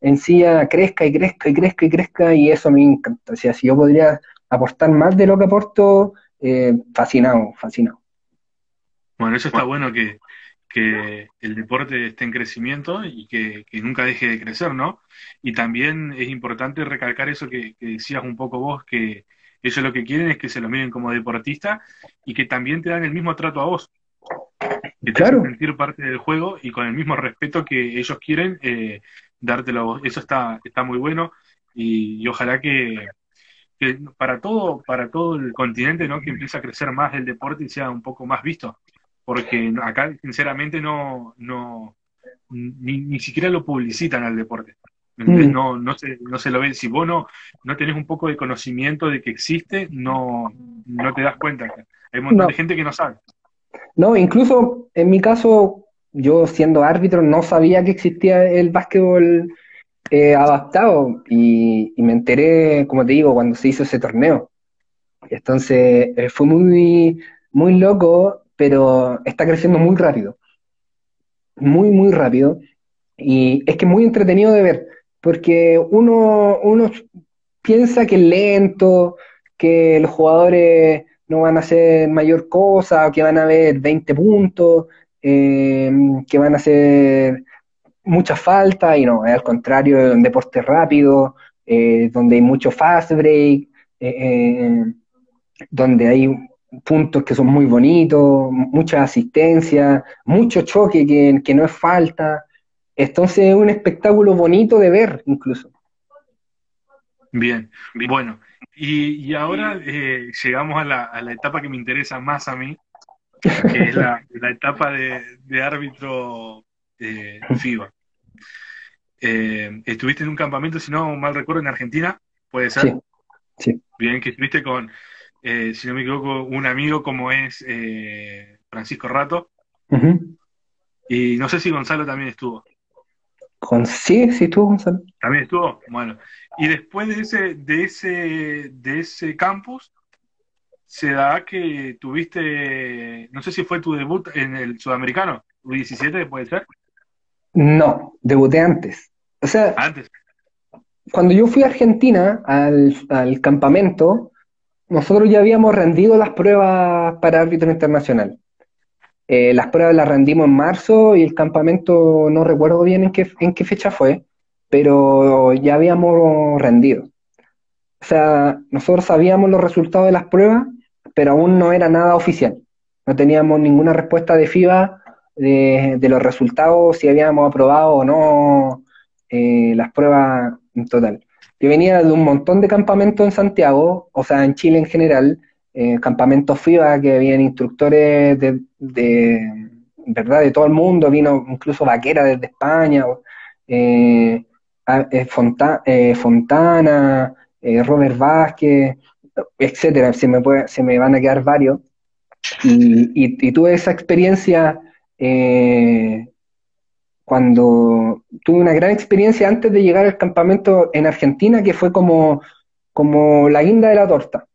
en sí crezca y crezca y crezca y crezca, y eso me encanta. O sea, si yo podría aportar más de lo que aporto, fascinado, fascinado. Bueno, eso está bueno que el deporte esté en crecimiento y que nunca deje de crecer, ¿no? Y también es importante recalcar eso que decías un poco vos, que ellos lo que quieren es que se lo miren como deportista y que también te dan el mismo trato a vos, que te hacen Claro, sentir parte del juego y con el mismo respeto que ellos quieren dártelo a vos. Eso está muy bueno y ojalá que para todo el continente, ¿no? Que empiece a crecer más el deporte y sea un poco más visto. Porque acá, sinceramente, ni siquiera lo publicitan al deporte. ¿Me entendés? mm, No se lo ve. Si vos no tenés un poco de conocimiento de que existe, no te das cuenta. Hay un montón de no, gente que no sabe. no, incluso en mi caso, yo siendo árbitro no sabía que existía el básquetbol adaptado, y me enteré, como te digo, cuando se hizo ese torneo. Entonces fue muy, muy loco, pero está creciendo muy rápido, muy, muy rápido. Y es que es muy entretenido de ver, porque uno piensa que es lento, que los jugadores no van a hacer mayor cosa, que van a haber 20 puntos, que van a hacer mucha falta, y no, es al contrario, es un deporte rápido, donde hay mucho fast break, donde hay puntos que son muy bonitos, mucha asistencia, mucho choque que no es falta. Entonces es un espectáculo bonito de ver incluso. Bien. Bueno, y ahora llegamos a la etapa que me interesa más a mí, que es la etapa de árbitro FIBA. Estuviste en un campamento, si no mal recuerdo, en Argentina, puede Sí, ser. sí. Bien, que estuviste si no me equivoco, un amigo como es Francisco Rato, Ujú. y no sé si Gonzalo también estuvo. Sí, sí, tú, Gonzalo. ¿También estuvo? Bueno. Y después de ese campus, se da que tuviste, no sé si fue tu debut en el Sudamericano, U17, puede ser, No, debuté antes. O sea, antes. cuando yo fui a Argentina al campamento, nosotros ya habíamos rendido las pruebas para árbitro internacional. Las pruebas las rendimos en marzo y el campamento no recuerdo bien en qué fecha fue, pero ya habíamos rendido. O sea, nosotros sabíamos los resultados de las pruebas, pero aún no era nada oficial. No teníamos ninguna respuesta de FIBA de los resultados, si habíamos aprobado o no las pruebas en total. Yo venía de un montón de campamentos en Santiago, o sea, en Chile en general, campamentos FIBA que habían instructores ¿verdad? De todo el mundo, vino incluso Vaquera desde España, eh, Fontana, Robert Vázquez, etcétera, se me van a quedar varios. Y tuve esa experiencia cuando tuve una gran experiencia antes de llegar al campamento en Argentina, que fue como la guinda de la torta,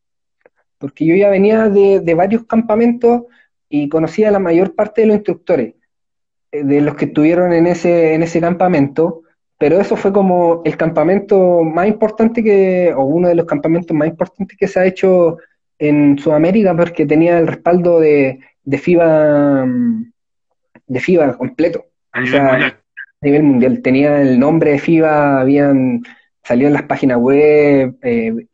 porque yo ya venía de varios campamentos y conocía a la mayor parte de los instructores de los que estuvieron en ese campamento, pero eso fue como el campamento más importante o uno de los campamentos más importantes que se ha hecho en Sudamérica, porque tenía el respaldo de FIBA, de FIBA completo. A O nivel sea, a mundial. nivel mundial, tenía el nombre de FIBA, salió en las páginas web,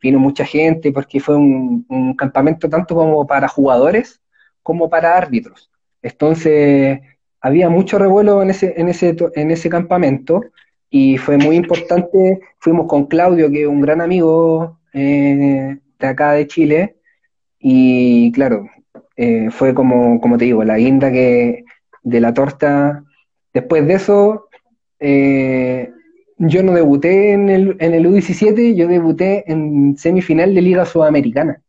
vino mucha gente, porque fue un campamento tanto como para jugadores como para árbitros. Entonces, había mucho revuelo en ese campamento y fue muy importante. Fuimos con Claudio, que es un gran amigo de acá de Chile, y claro, fue como te digo, la guinda de la torta. Después de eso, eh, yo no debuté en el U17, yo debuté en semifinal de Liga Sudamericana.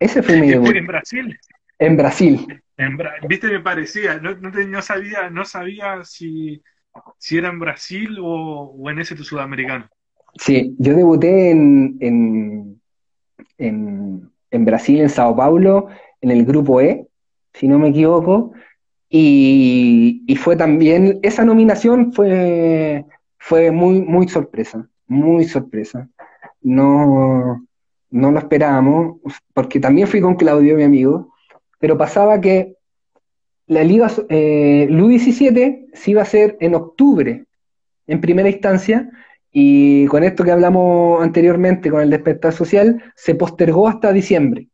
Ese fue mi debut, En Brasil, en Brasil. viste, me parecía, no sabía si era en Brasil o en ese sudamericano. Sí, yo debuté en Brasil, en Sao Paulo, en el grupo E, si no me equivoco, y fue también, esa nominación fue muy, muy sorpresa, muy sorpresa. No, no lo esperábamos, porque también fui con Claudio, mi amigo, pero pasaba que la Liga U17 se iba a hacer en octubre, en primera instancia, y con esto que hablamos anteriormente, con el despertar social, se postergó hasta diciembre.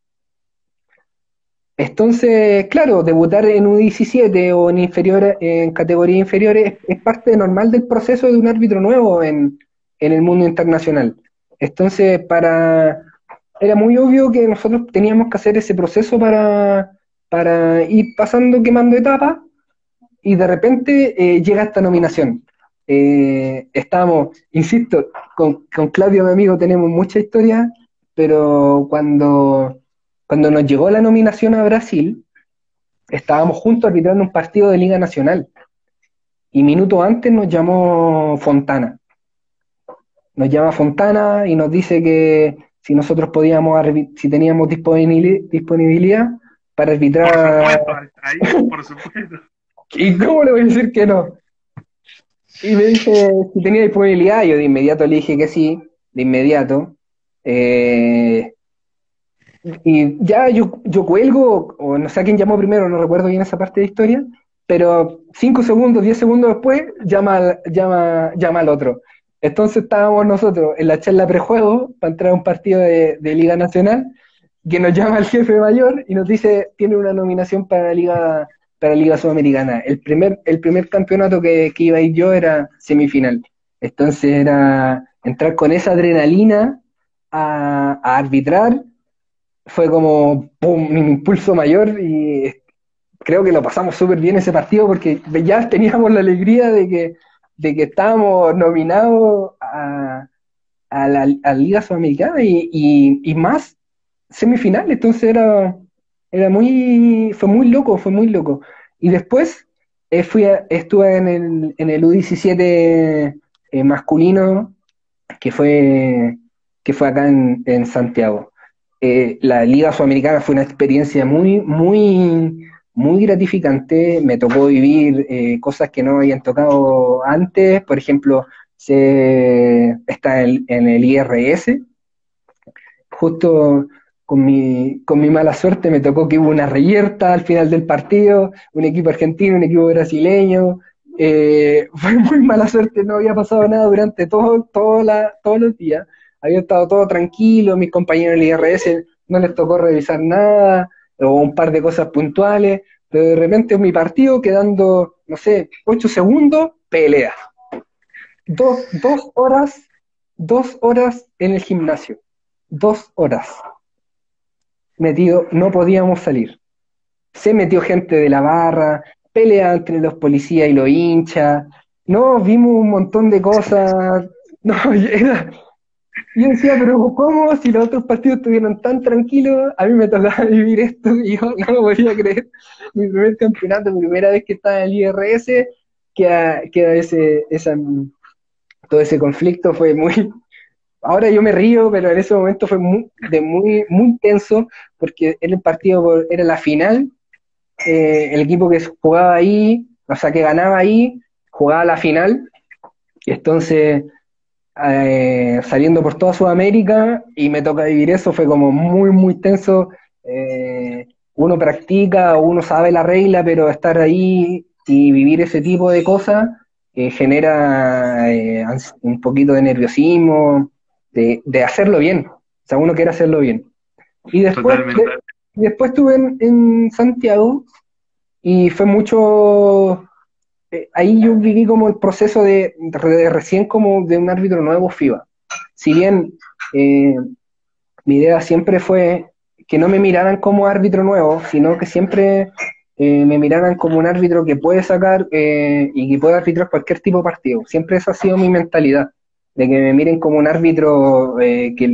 Entonces, claro, debutar en U17 o en categorías inferiores es parte normal del proceso de un árbitro nuevo en el mundo internacional. Entonces, era muy obvio que nosotros teníamos que hacer ese proceso para ir pasando, quemando etapas, y de repente llega esta nominación. Insisto, con Claudio, mi amigo, tenemos mucha historia, pero cuando nos llegó la nominación a Brasil, estábamos juntos arbitrando un partido de Liga Nacional, y minutos antes nos llamó Fontana. Nos llama Fontana y nos dice que si nosotros si teníamos disponibilidad para Por arbitrar. supuesto, ahí, por supuesto. ¿Y cómo le voy a decir que no? Y me dice si tenía disponibilidad, yo de inmediato le dije que sí, de inmediato. Eh, y ya yo cuelgo, o no sé a quién llamó primero, no recuerdo bien esa parte de la historia, pero 5 segundos, 10 segundos después, llama al otro. Entonces estábamos nosotros en la charla prejuego para entrar a un partido de Liga Nacional, que nos llama el jefe mayor y nos dice, tiene una nominación para la Liga Sudamericana. El primer campeonato que iba a ir yo era semifinal. Entonces era entrar con esa adrenalina a arbitrar, fue como ¡pum! Un impulso mayor, y creo que lo pasamos súper bien ese partido porque ya teníamos la alegría de que estábamos nominados a la Liga Sudamericana, y más semifinal, entonces fue muy loco, fue muy loco. Y después estuve en el U17 masculino, que fue, que fue acá en Santiago. La Liga Sudamericana fue una experiencia muy gratificante. Me tocó vivir cosas que no habían tocado antes. Por ejemplo, está en el IRS. Justo con mi mala suerte me tocó que hubo una reyerta al final del partido, un equipo argentino, un equipo brasileño. Fue muy mala suerte, no había pasado nada durante todos los días. Había estado todo tranquilo, mis compañeros del IRS no les tocó revisar nada, o un par de cosas puntuales, pero de repente en mi partido, quedando, no sé, 8 segundos, pelea. 2 horas, 2 horas en el gimnasio. 2 horas metido, no podíamos salir. Se metió gente de la barra, pelea entre los policías y los hinchas. No, vimos un montón de cosas. No, yo decía, pero ¿cómo? Si los otros partidos estuvieron tan tranquilos, a mí me tocaba vivir esto y yo no lo podía creer. Mi primer campeonato, mi primera vez que estaba en el IRS, queda todo ese conflicto fue muy, ahora yo me río, pero en ese momento fue muy tenso, porque era el partido, era la final, el equipo que jugaba ahí, o sea, que ganaba ahí, jugaba la final, y entonces saliendo por toda Sudamérica, y me toca vivir eso, fue como muy tenso. Uno practica, uno sabe la regla, pero estar ahí y vivir ese tipo de cosas genera un poquito de nerviosismo, de hacerlo bien. O sea, uno quiere hacerlo bien. Y Totalmente. después estuve en Santiago y fue mucho. Ahí yo viví como el proceso de recién como de un árbitro nuevo FIBA. Si bien eh, mi idea siempre fue que no me miraran como árbitro nuevo, sino que siempre me miraran como un árbitro que puede sacar y que puede arbitrar cualquier tipo de partido. Siempre esa ha sido mi mentalidad, de que me miren como un árbitro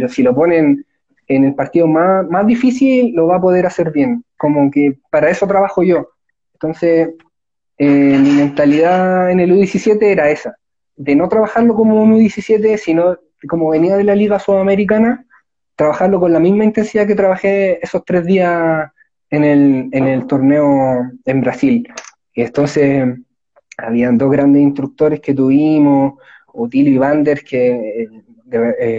si lo ponen en el partido más difícil, lo va a poder hacer bien. Como que para eso trabajo yo. Entonces, mi mentalidad en el U17 era esa, de no trabajarlo como un U17, sino como venía de la Liga Sudamericana, trabajarlo con la misma intensidad que trabajé esos 3 días en el torneo en Brasil. Y entonces, habían dos grandes instructores que tuvimos, Utilio y Vander, que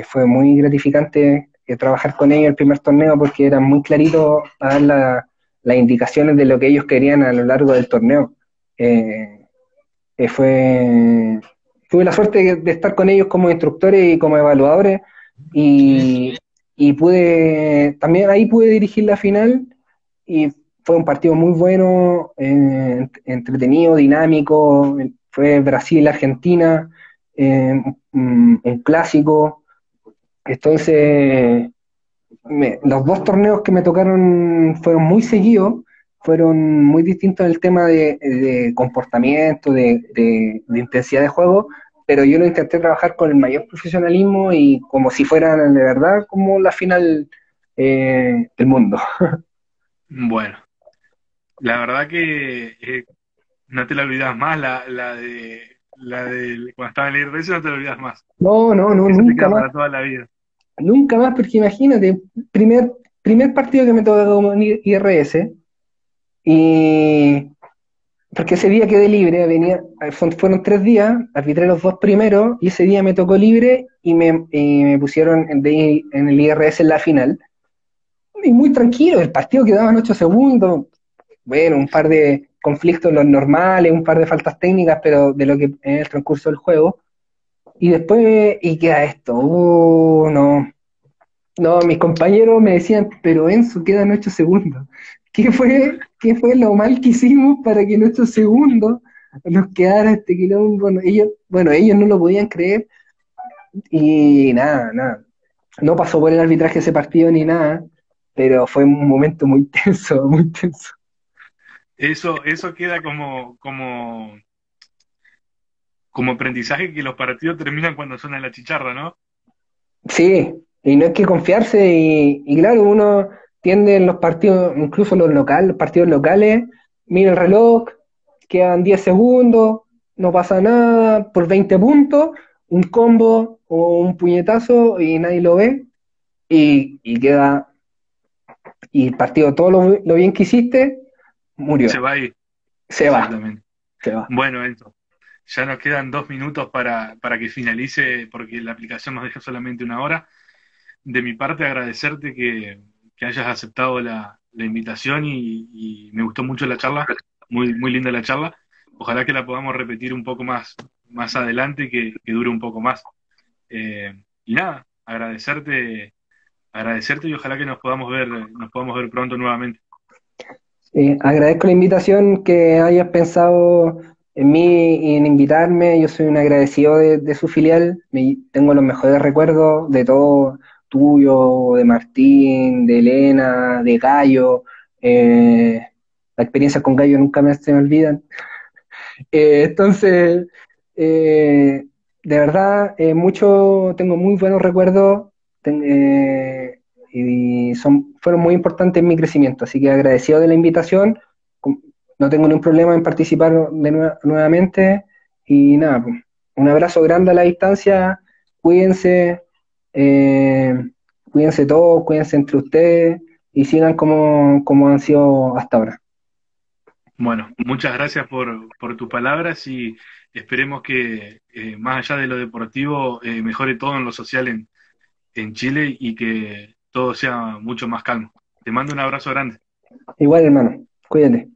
fue muy gratificante trabajar con ellos el primer torneo porque eran muy claritos a dar las indicaciones de lo que ellos querían a lo largo del torneo. Eh, eh, fue, Tuve la suerte de estar con ellos como instructores y como evaluadores y, y también ahí pude dirigir la final y fue un partido muy bueno, entretenido, dinámico, fue Brasil-Argentina, un clásico. Entonces, los dos torneos que me tocaron fueron muy seguidos, fueron muy distintos en el tema de comportamiento, de intensidad de juego, pero yo lo intenté trabajar con el mayor profesionalismo y como si fueran de verdad como la final del mundo. Bueno, la verdad que no te la olvidas más, la de cuando estaba en el IRS no te la olvidas más. No, Eso te queda para toda la vida. nunca más, porque imagínate, primer partido que me tocó como IRS, y porque ese día quedé libre, fueron 3 días, arbitré los dos primeros y ese día me tocó libre y me pusieron en el IRS en la final. Y muy tranquilo, el partido quedaban 8 segundos, bueno, un par de conflictos los normales, un par de faltas técnicas, pero de lo que en el transcurso del juego. Y después, y queda esto, no, no, mis compañeros me decían, pero Enzo, quedan 8 segundos. ¿Qué fue lo mal que hicimos para que en 8 segundos nos quedara este quilombo? Bueno, ellos no lo podían creer y nada. No pasó por el arbitraje ese partido ni nada, pero fue un momento muy tenso, muy tenso. Eso queda como aprendizaje que los partidos terminan cuando suena la chicharra, ¿no? Sí, Y no hay que confiarse y claro, uno tiende en los partidos, incluso los partidos locales, mira el reloj, quedan 10 segundos, no pasa nada, por 20 puntos, un combo o un puñetazo y nadie lo ve y queda, y el partido, todo lo bien que hiciste, Se murió, va ahí, se va, exactamente. se va. Bueno, Enzo, ya nos quedan 2 minutos para que finalice, porque la aplicación nos deja solamente 1 hora. De mi parte, agradecerte que hayas aceptado la invitación y me gustó mucho la charla, muy, muy linda la charla. Ojalá que la podamos repetir un poco más adelante, que dure un poco más. Y nada, agradecerte y ojalá que nos podamos ver pronto nuevamente. Agradezco la invitación, que hayas pensado en mí y en invitarme. Yo soy un agradecido de su filial. Tengo los mejores recuerdos de todo, tuyo, de Martín, de Elena, de Gallo. Las experiencias con Gallo nunca se me olvidan. Entonces, de verdad, tengo muy buenos recuerdos, y fueron muy importantes en mi crecimiento, así que agradecido de la invitación. No tengo ningún problema en participar nuevamente y nada, pues, un abrazo grande a la distancia, cuídense, eh, cuídense todos, cuídense entre ustedes y sigan como han sido hasta ahora. Bueno, muchas gracias por tus palabras y esperemos que más allá de lo deportivo mejore todo en lo social en Chile y que todo sea mucho más calmo. Te mando un abrazo grande. Igual, hermano, cuídate.